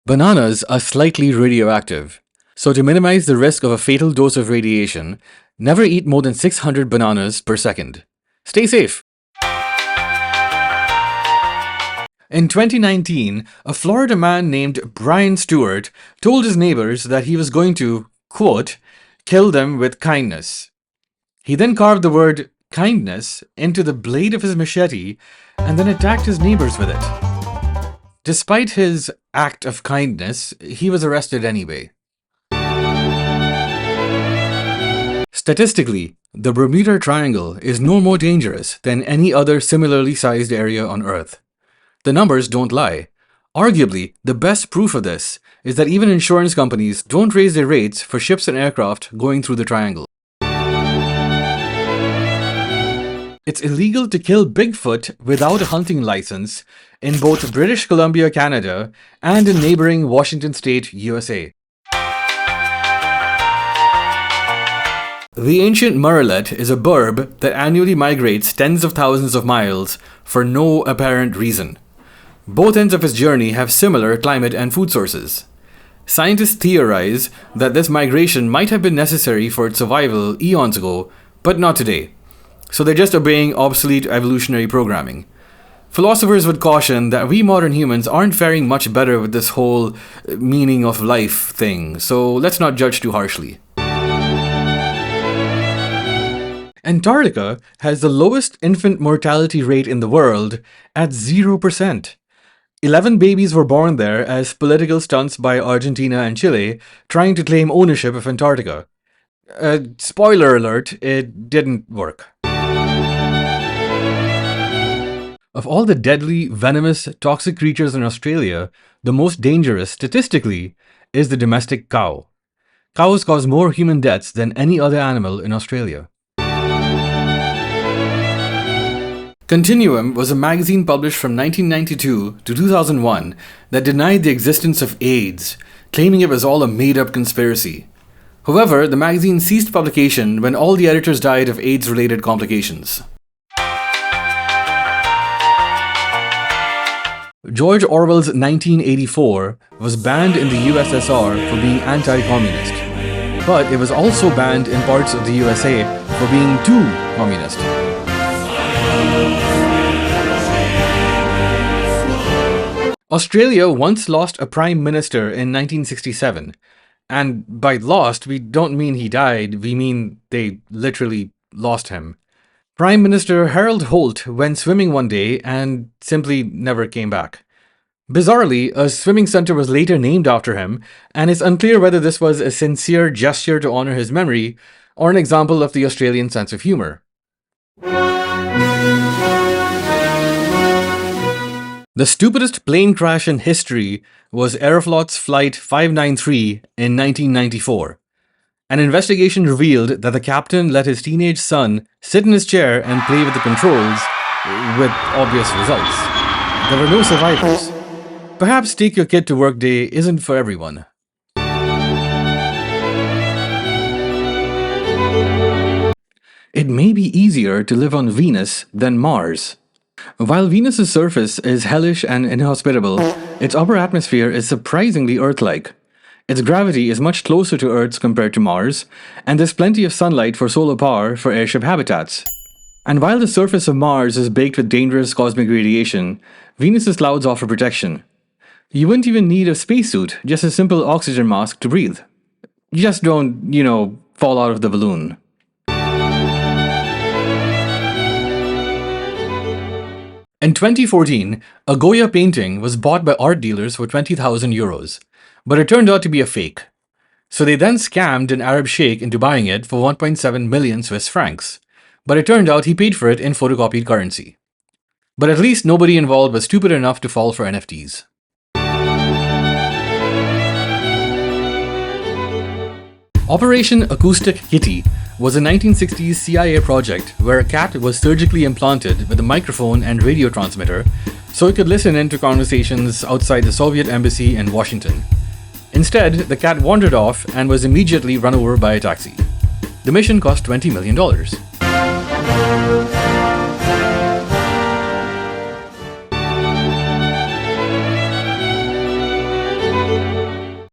Bananas are slightly radioactive, so to minimize the risk of a fatal dose of radiation, never eat more than 600 bananas per second. Stay safe! In 2019, a Florida man named Brian Stewart told his neighbors that he was going to, quote, kill them with kindness. He then carved the word kindness into the blade of his machete and then attacked his neighbors with it. Despite his act of kindness, he was arrested anyway. Statistically, the Bermuda Triangle is no more dangerous than any other similarly sized area on Earth. The numbers don't lie. Arguably, the best proof of this is that even insurance companies don't raise their rates for ships and aircraft going through the triangle. It's illegal to kill Bigfoot without a hunting license in both British Columbia, Canada, and in neighboring Washington State, USA. The ancient murrelet is a bird that annually migrates tens of thousands of miles for no apparent reason. Both ends of its journey have similar climate and food sources. Scientists theorize that this migration might have been necessary for its survival eons ago, but not today. So they're just obeying obsolete evolutionary programming. Philosophers would caution that we modern humans aren't faring much better with this whole meaning of life thing, so let's not judge too harshly. Antarctica has the lowest infant mortality rate in the world at 0%. 11 babies were born there as political stunts by Argentina and Chile trying to claim ownership of Antarctica. Spoiler alert, it didn't work. Of all the deadly, venomous, toxic creatures in Australia, the most dangerous, statistically, is the domestic cow. Cows cause more human deaths than any other animal in Australia. Continuum was a magazine published from 1992 to 2001 that denied the existence of AIDS, claiming it was all a made-up conspiracy. However, the magazine ceased publication when all the editors died of AIDS-related complications. George Orwell's 1984 was banned in the USSR for being anti-communist, but it was also banned in parts of the USA for being too communist. Australia once lost a prime minister in 1967, and by lost we don't mean he died, we mean they literally lost him. Prime Minister Harold Holt went swimming one day and simply never came back. Bizarrely, a swimming centre was later named after him, and it's unclear whether this was a sincere gesture to honour his memory or an example of the Australian sense of humour. The stupidest plane crash in history was Aeroflot's Flight 593 in 1994. An investigation revealed that the captain let his teenage son sit in his chair and play with the controls, with obvious results. There were no survivors. Perhaps Take Your Kid to Work Day isn't for everyone. It may be easier to live on Venus than Mars. While Venus's surface is hellish and inhospitable, its upper atmosphere is surprisingly Earth-like. Its gravity is much closer to Earth's compared to Mars, and there's plenty of sunlight for solar power for airship habitats. And while the surface of Mars is baked with dangerous cosmic radiation, Venus's clouds offer protection. You wouldn't even need a spacesuit, just a simple oxygen mask to breathe. You just don't, fall out of the balloon. In 2014, a Goya painting was bought by art dealers for 20,000 euros, but it turned out to be a fake. So they then scammed an Arab sheikh into buying it for 1.7 million Swiss francs, but it turned out he paid for it in photocopied currency. But at least nobody involved was stupid enough to fall for NFTs. Operation Acoustic Kitty was a 1960s CIA project where a cat was surgically implanted with a microphone and radio transmitter so it could listen in to conversations outside the Soviet embassy in Washington. Instead, the cat wandered off and was immediately run over by a taxi. The mission cost $20 million.